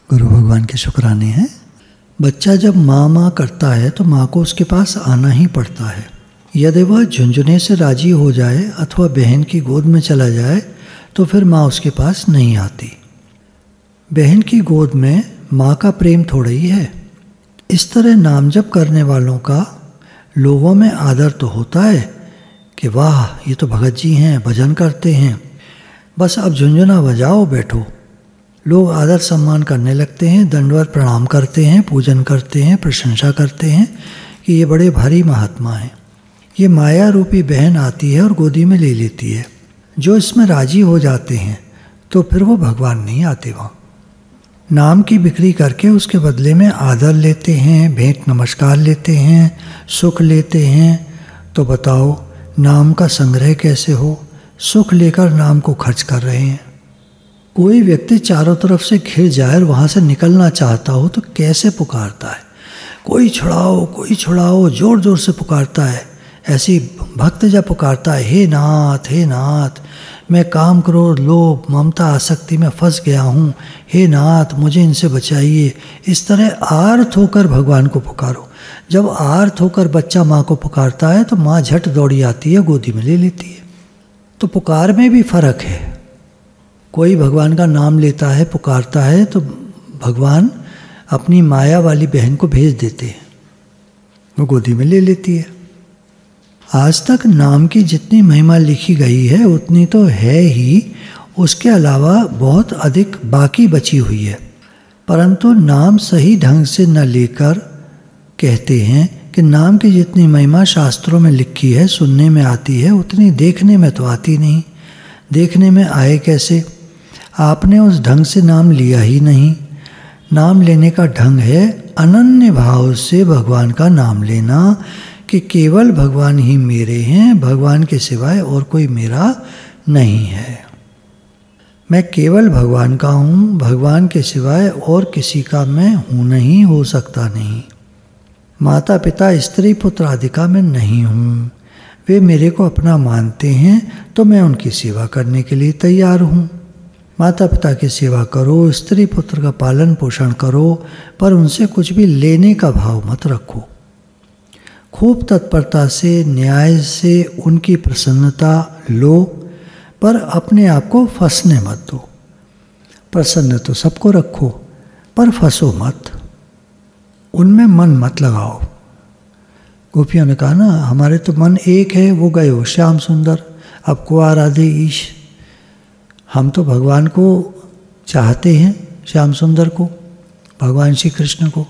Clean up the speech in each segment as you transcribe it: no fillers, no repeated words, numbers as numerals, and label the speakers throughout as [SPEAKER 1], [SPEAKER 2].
[SPEAKER 1] गुरु भगवान के शुक्राने हैं। बच्चा जब माँ करता है तो माँ को उसके पास आना ही पड़ता है। यदि वह झुंझुने से राजी हो जाए अथवा बहन की गोद में चला जाए तो फिर माँ उसके पास नहीं आती। बहन की गोद में माँ का प्रेम थोड़ा ही है। इस तरह नाम जप करने वालों का लोगों में आदर तो होता है कि वाह ये तो भगत जी हैं, भजन करते हैं, बस अब झुंझुना बजाओ बैठो। लोग आदर सम्मान करने लगते हैं, दंडवत प्रणाम करते हैं, पूजन करते हैं, प्रशंसा करते हैं कि ये बड़े भारी महात्मा हैं। ये माया रूपी बहन आती है और गोदी में ले लेती है। जो इसमें राजी हो जाते हैं तो फिर वो भगवान नहीं आते वहाँ। नाम की बिक्री करके उसके बदले में आदर लेते हैं, भेंट नमस्कार लेते हैं, सुख लेते हैं। तो बताओ नाम का संग्रह कैसे हो? सुख लेकर नाम को खर्च कर रहे हैं। कोई व्यक्ति चारों तरफ से घिर जाए और वहाँ से निकलना चाहता हो तो कैसे पुकारता है, कोई छुड़ाओ कोई छुड़ाओ, जोर जोर से पुकारता है। ऐसी भक्त जब पुकारता है, हे नाथ मैं काम क्रोध लोभ ममता आसक्ति में फंस गया हूँ, हे नाथ मुझे इनसे बचाइए। इस तरह आर्त होकर भगवान को पुकारो। जब आर्त होकर बच्चा माँ को पुकारता है तो माँ झट दौड़ी आती है, गोदी में ले लेती है। तो पुकार में भी फर्क है। कोई भगवान का नाम लेता है, पुकारता है तो भगवान अपनी माया वाली बहन को भेज देते हैं, वो गोदी में ले लेती है। आज तक नाम की जितनी महिमा लिखी गई है उतनी तो है ही, उसके अलावा बहुत अधिक बाकी बची हुई है। परंतु नाम सही ढंग से न लेकर कहते हैं कि नाम की जितनी महिमा शास्त्रों में लिखी है, सुनने में आती है, उतनी देखने में तो आती नहीं। देखने में आए कैसे? आपने उस ढंग से नाम लिया ही नहीं। नाम लेने का ढंग है अनन्य भाव से भगवान का नाम लेना कि केवल भगवान ही मेरे हैं, भगवान के सिवाय और कोई मेरा नहीं है। मैं केवल भगवान का हूँ, भगवान के सिवाय और किसी का मैं हूँ नहीं, हो सकता नहीं। माता पिता स्त्री पुत्र आदि का मैं नहीं हूँ। वे मेरे को अपना मानते हैं तो मैं उनकी सेवा करने के लिए तैयार हूँ। माता पिता की सेवा करो, स्त्री पुत्र का पालन पोषण करो, पर उनसे कुछ भी लेने का भाव मत रखो। खूब तत्परता से न्याय से उनकी प्रसन्नता लो, पर अपने आप को फंसने मत दो। प्रसन्न तो सबको रखो पर फंसो मत, उनमें मन मत लगाओ। गोपियों ने कहा ना, हमारे तो मन एक है, वो गए हो श्याम सुंदर, अब को आराधे ईश। हम तो भगवान को चाहते हैं, श्याम सुंदर को, भगवान श्री कृष्ण को।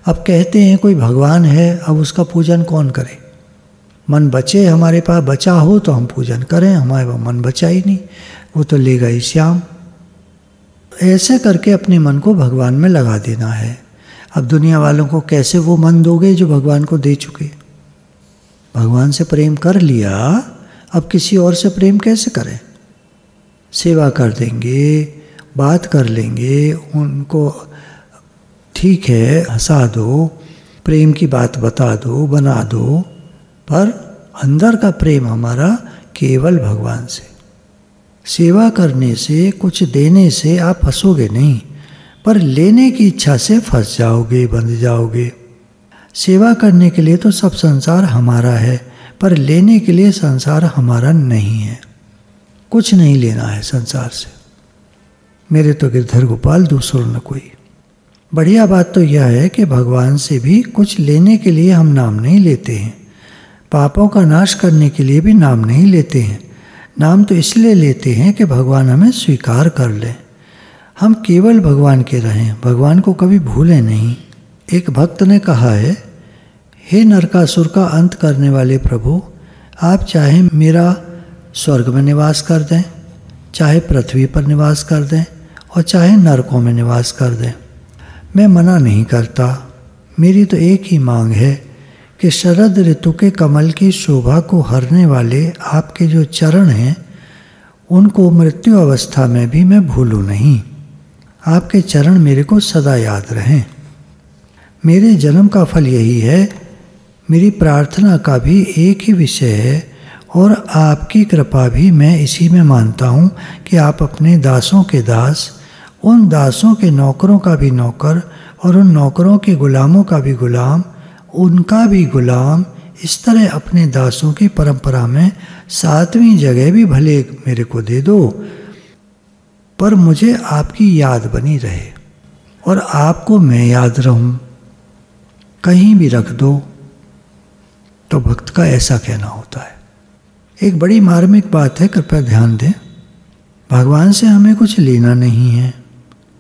[SPEAKER 1] अब कहते हैं कोई भगवान है, अब उसका पूजन कौन करे? मन बचे, हमारे पास बचा हो तो हम पूजन करें, हमारे पास मन बचा ही नहीं, वो तो ले गए श्याम। ऐसे करके अपने मन को भगवान में लगा देना है। अब दुनिया वालों को कैसे वो मन दोगे जो भगवान को दे चुके? भगवान से प्रेम कर लिया, अब किसी और से प्रेम कैसे करें? सेवा कर देंगे, बात कर लेंगे, उनको ठीक है हंसा दो, प्रेम की बात बता दो, बना दो, पर अंदर का प्रेम हमारा केवल भगवान से। सेवा करने से, कुछ देने से आप फंसोगे नहीं, पर लेने की इच्छा से फंस जाओगे, बंध जाओगे। सेवा करने के लिए तो सब संसार हमारा है, पर लेने के लिए संसार हमारा नहीं है। कुछ नहीं लेना है संसार से। मेरे तो गिरधर गोपाल, दूसरों न कोई। बढ़िया बात तो यह है कि भगवान से भी कुछ लेने के लिए हम नाम नहीं लेते हैं। पापों का नाश करने के लिए भी नाम नहीं लेते हैं। नाम तो इसलिए लेते हैं कि भगवान हमें स्वीकार कर लें, हम केवल भगवान के रहें, भगवान को कभी भूलें नहीं। एक भक्त ने कहा है, हे नरकासुर का अंत करने वाले प्रभु, आप चाहे मेरा स्वर्ग में निवास कर दें, चाहे पृथ्वी पर निवास कर दें और चाहे नरकों में निवास कर दें, मैं मना नहीं करता। मेरी तो एक ही मांग है कि शरद ऋतु के कमल की शोभा को हरने वाले आपके जो चरण हैं, उनको मृत्यु अवस्था में भी मैं भूलूं नहीं। आपके चरण मेरे को सदा याद रहें। मेरे जन्म का फल यही है, मेरी प्रार्थना का भी एक ही विषय है और आपकी कृपा भी मैं इसी में मानता हूँ कि आप अपने दासों के दास उन दासों के नौकरों का भी नौकर और उन नौकरों के गुलामों का भी गुलाम, उनका भी गुलाम, इस तरह अपने दासों की परंपरा में 7वीं जगह भी भले मेरे को दे दो, पर मुझे आपकी याद बनी रहे और आपको मैं याद रहूं। कहीं भी रख दो। तो भक्त का ऐसा कहना होता है। एक बड़ी मार्मिक बात है, कृपया ध्यान दें। भगवान से हमें कुछ लेना नहीं है।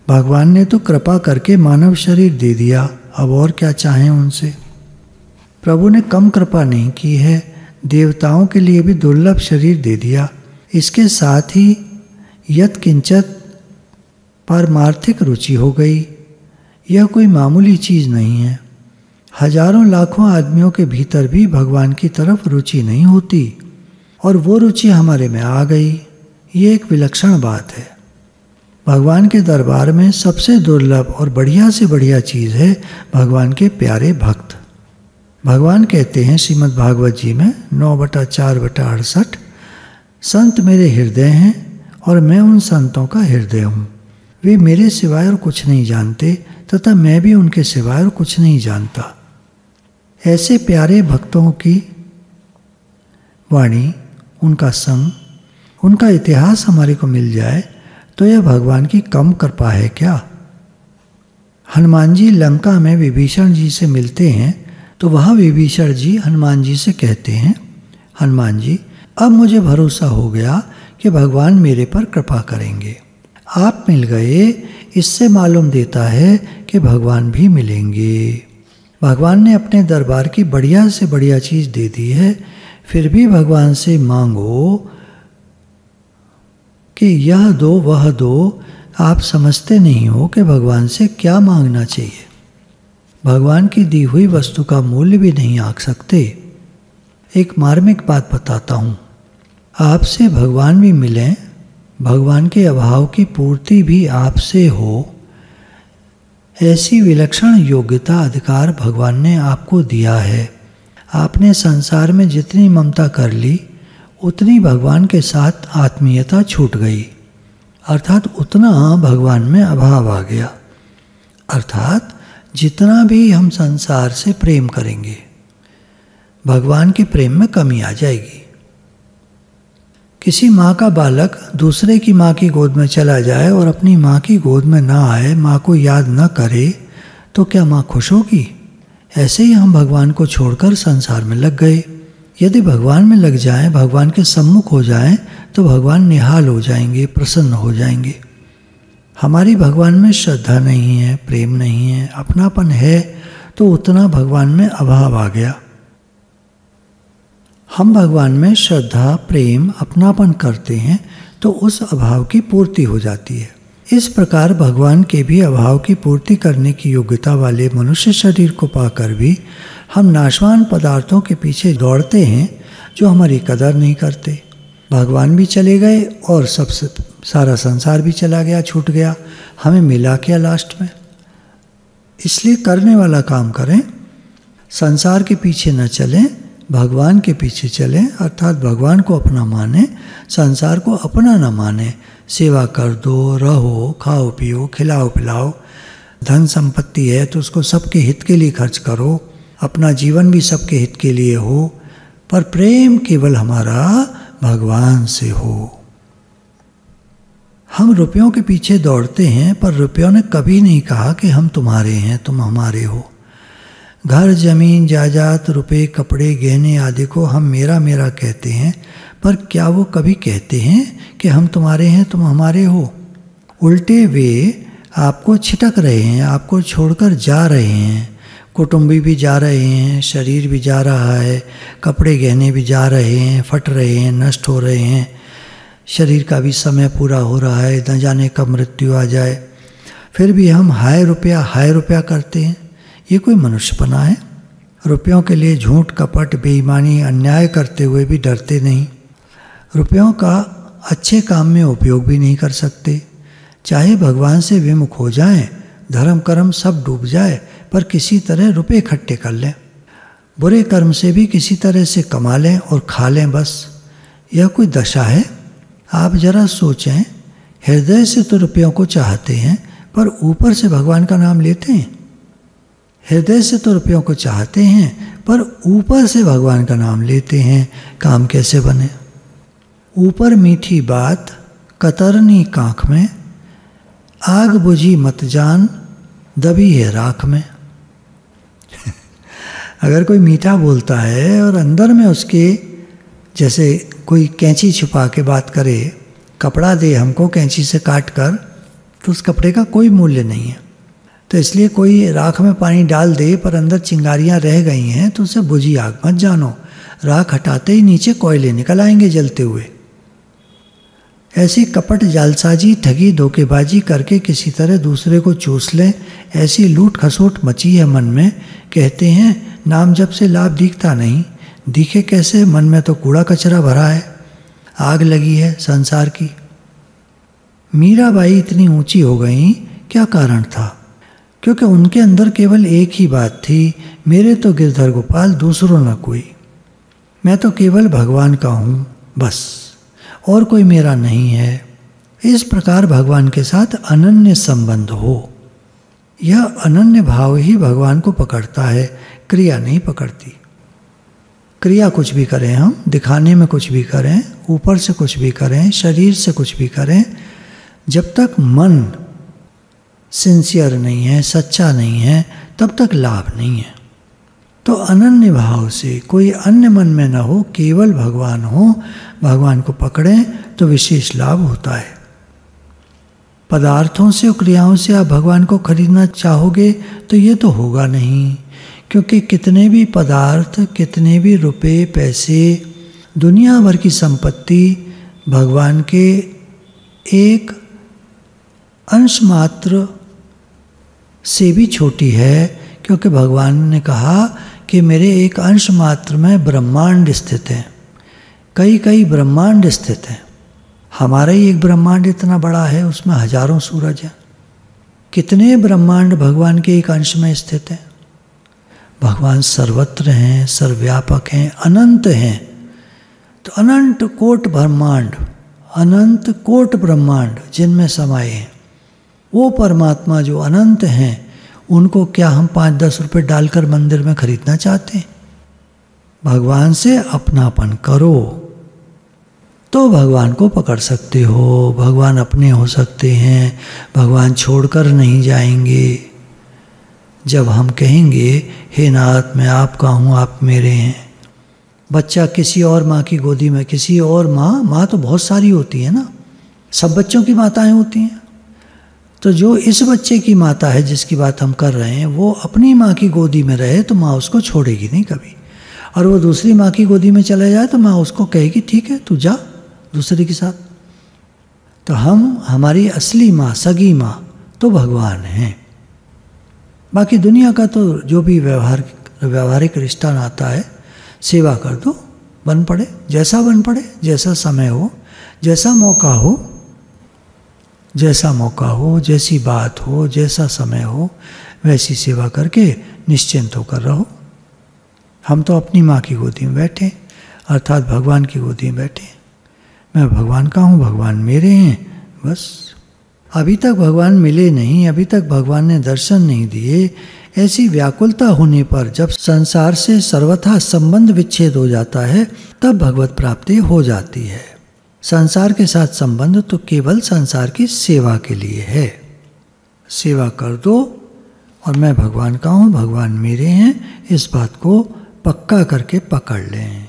[SPEAKER 1] भगवान ने तो कृपा करके मानव शरीर दे दिया, अब और क्या चाहें उनसे। प्रभु ने कम कृपा नहीं की है, देवताओं के लिए भी दुर्लभ शरीर दे दिया। इसके साथ ही यत् किंचत पारमार्थिक रुचि हो गई। यह कोई मामूली चीज़ नहीं है। हजारों लाखों आदमियों के भीतर भी भगवान की तरफ रुचि नहीं होती और वो रुचि हमारे में आ गई। ये एक विलक्षण बात है। भगवान के दरबार में सबसे दुर्लभ और बढ़िया से बढ़िया चीज़ है भगवान के प्यारे भक्त। भगवान कहते हैं श्रीमद् भागवत जी में 9/4/68, संत मेरे हृदय हैं और मैं उन संतों का हृदय हूँ। वे मेरे सिवाय और कुछ नहीं जानते तथा मैं भी उनके सिवाय और कुछ नहीं जानता। ऐसे प्यारे भक्तों की वाणी, उनका संग, उनका इतिहास हमारे को मिल जाए तो यह भगवान की कम कृपा है क्या। हनुमान जी लंका में विभीषण जी से मिलते हैं तो वह विभीषण जी हनुमान जी से कहते हैं, हनुमान जी अब मुझे भरोसा हो गया कि भगवान मेरे पर कृपा करेंगे। आप मिल गए, इससे मालूम देता है कि भगवान भी मिलेंगे। भगवान ने अपने दरबार की बढ़िया से बढ़िया चीज़ दे दी है, फिर भी भगवान से मांगो कि यह दो वह दो। आप समझते नहीं हो कि भगवान से क्या मांगना चाहिए। भगवान की दी हुई वस्तु का मूल्य भी नहीं आंक सकते। एक मार्मिक बात बताता हूँ, आपसे भगवान भी मिलें, भगवान के अभाव की पूर्ति भी आपसे हो, ऐसी विलक्षण योग्यता अधिकार भगवान ने आपको दिया है। आपने संसार में जितनी ममता कर ली उतनी भगवान के साथ आत्मीयता छूट गई, अर्थात उतना भगवान में अभाव आ गया। अर्थात जितना भी हम संसार से प्रेम करेंगे भगवान के प्रेम में कमी आ जाएगी। किसी माँ का बालक दूसरे की माँ की गोद में चला जाए और अपनी माँ की गोद में ना आए, माँ को याद न करे, तो क्या माँ खुश होगी? ऐसे ही हम भगवान को छोड़कर संसार में लग गए। यदि भगवान में लग जाएं, भगवान के सम्मुख हो जाएं, तो भगवान निहाल हो जाएंगे, प्रसन्न हो जाएंगे। हमारी भगवान में श्रद्धा नहीं है, प्रेम नहीं है, अपनापन है, तो उतना भगवान में अभाव आ गया। हम भगवान में श्रद्धा, प्रेम, अपनापन करते हैं तो उस अभाव की पूर्ति हो जाती है। इस प्रकार भगवान के भी अभाव की पूर्ति करने की योग्यता वाले मनुष्य शरीर को पाकर भी हम नाशवान पदार्थों के पीछे दौड़ते हैं जो हमारी कदर नहीं करते। भगवान भी चले गए और सबसे सारा संसार भी चला गया, छूट गया। हमें मिला क्या लास्ट में? इसलिए करने वाला काम करें, संसार के पीछे न चलें, भगवान के पीछे चलें, अर्थात भगवान को अपना माने, संसार को अपना न माने। सेवा कर दो, रहो, खाओ पियो, खिलाओ पिलाओ। धन संपत्ति है तो उसको सबके हित के लिए खर्च करो, अपना जीवन भी सबके हित के लिए हो, पर प्रेम केवल हमारा भगवान से हो। हम रुपयों के पीछे दौड़ते हैं पर रुपयों ने कभी नहीं कहा कि हम तुम्हारे हैं, तुम हमारे हो। घर, जमीन, जायदाद, रुपए, कपड़े, गहने आदि को हम मेरा मेरा कहते हैं, पर क्या वो कभी कहते हैं कि हम तुम्हारे हैं, तुम हमारे हो? उल्टे वे आपको छिटक रहे हैं, आपको छोड़कर जा रहे हैं। कुटुंबी भी जा रहे हैं, शरीर भी जा रहा है, कपड़े गहने भी जा रहे हैं, फट रहे हैं, नष्ट हो रहे हैं, शरीर का भी समय पूरा हो रहा है, न जाने कब मृत्यु आ जाए। फिर भी हम हाय रुपया करते हैं। ये कोई मनुष्यपना है? रुपयों के लिए झूठ, कपट, बेईमानी, अन्याय करते हुए भी डरते नहीं। रुपयों का अच्छे काम में उपयोग भी नहीं कर सकते। चाहे भगवान से विमुख हो जाएं, धर्म कर्म सब डूब जाए, पर किसी तरह रुपए इकट्ठे कर लें। बुरे कर्म से भी किसी तरह से कमा लें और खा लें, बस। यह कोई दशा है? आप जरा सोचें, हृदय से तो रुपयों को चाहते हैं, पर ऊपर से भगवान का नाम लेते हैं। हृदय से तो रुपयों को चाहते हैं, पर ऊपर से भगवान का नाम लेते हैं। काम कैसे बने? ऊपर मीठी बात कतरनी कांख में, आग बुझी मत जान दबी है राख में। अगर कोई मीठा बोलता है और अंदर में उसके जैसे कोई कैंची छुपा के बात करे, कपड़ा दे हमको कैंची से काट कर, तो उस कपड़े का कोई मूल्य नहीं है। तो इसलिए कोई राख में पानी डाल दे पर अंदर चिंगारियां रह गई हैं तो उसे बुझी आग मत जानो, राख हटाते ही नीचे कोयले निकल आएंगे जलते हुए। ऐसी कपट जालसाजी ठगी धोखेबाजी करके किसी तरह दूसरे को चूस लें, ऐसी लूट खसोट मची है मन में। कहते हैं नाम जब से लाभ दिखता नहीं, दिखे कैसे? मन में तो कूड़ा कचरा भरा है, आग लगी है संसार की। मीराबाई इतनी ऊंची हो गई, क्या कारण था? क्योंकि उनके अंदर केवल एक ही बात थी, मेरे तो गिरधर गोपाल दूसरों न कोई, मैं तो केवल भगवान का हूँ बस, और कोई मेरा नहीं है। इस प्रकार भगवान के साथ अनन्य संबंध हो। यह अनन्य भाव ही भगवान को पकड़ता है, क्रिया नहीं पकड़ती। क्रिया कुछ भी करें हम, दिखाने में कुछ भी करें, ऊपर से कुछ भी करें, शरीर से कुछ भी करें, जब तक मन सिंसियर नहीं है, सच्चा नहीं है, तब तक लाभ नहीं है। तो अनन्य भाव से कोई अन्य मन में न हो, केवल भगवान हो, भगवान को पकड़ें तो विशेष लाभ होता है। पदार्थों से और क्रियाओं से आप भगवान को खरीदना चाहोगे तो ये तो होगा नहीं, क्योंकि कितने भी पदार्थ, कितने भी रुपए पैसे, दुनिया भर की संपत्ति भगवान के एक अंश मात्र से भी छोटी है, क्योंकि भगवान ने कहा कि मेरे एक अंश मात्र में ब्रह्मांड स्थित है, कई कई ब्रह्मांड स्थित हैं। हमारा ही एक ब्रह्मांड इतना बड़ा है, उसमें हजारों सूरज हैं। कितने ब्रह्मांड भगवान के एक अंश में स्थित हैं। भगवान सर्वत्र हैं, सर्वव्यापक हैं, अनंत हैं। तो अनंत कोट ब्रह्मांड, अनंत कोट ब्रह्मांड जिनमें समाये हैं, वो परमात्मा जो अनंत हैं, उनको क्या हम 5-10 रुपये डालकर मंदिर में खरीदना चाहते हैं? भगवान से अपनापन करो तो भगवान को पकड़ सकते हो, भगवान अपने हो सकते हैं, भगवान छोड़कर नहीं जाएंगे। जब हम कहेंगे हे नाथ मैं आपका हूँ, आप मेरे हैं। बच्चा किसी और माँ की गोदी में, किसी और माँ तो बहुत सारी होती है ना, सब बच्चों की माताएं होती हैं। तो जो इस बच्चे की माता है जिसकी बात हम कर रहे हैं, वो अपनी माँ की गोदी में रहे तो माँ उसको छोड़ेगी नहीं कभी, और वो दूसरी माँ की गोदी में चला जाए तो माँ उसको कहेगी ठीक है तू जा दूसरे के साथ। तो हमारी असली माँ, सगी माँ तो भगवान हैं। बाकी दुनिया का तो जो भी व्यवहारिक रिश्ता नाता है, सेवा कर दो, बन पड़े, जैसा बन पड़े, जैसा समय हो, जैसा मौका हो, जैसा मौका हो, जैसी बात हो, जैसा समय हो, वैसी सेवा करके निश्चिंत होकर रहो। हम तो अपनी माँ की गोदी में बैठे, अर्थात भगवान की गोदी में बैठे। मैं भगवान का हूँ, भगवान मेरे हैं, बस। अभी तक भगवान मिले नहीं, अभी तक भगवान ने दर्शन नहीं दिए। ऐसी व्याकुलता होने पर जब संसार से सर्वथा संबंध विच्छेद हो जाता है, तब भगवत प्राप्ति हो जाती है। संसार के साथ संबंध तो केवल संसार की सेवा के लिए है। सेवा कर दो और मैं भगवान का हूँ, भगवान मेरे हैं, इस बात को पक्का करके पकड़ लें।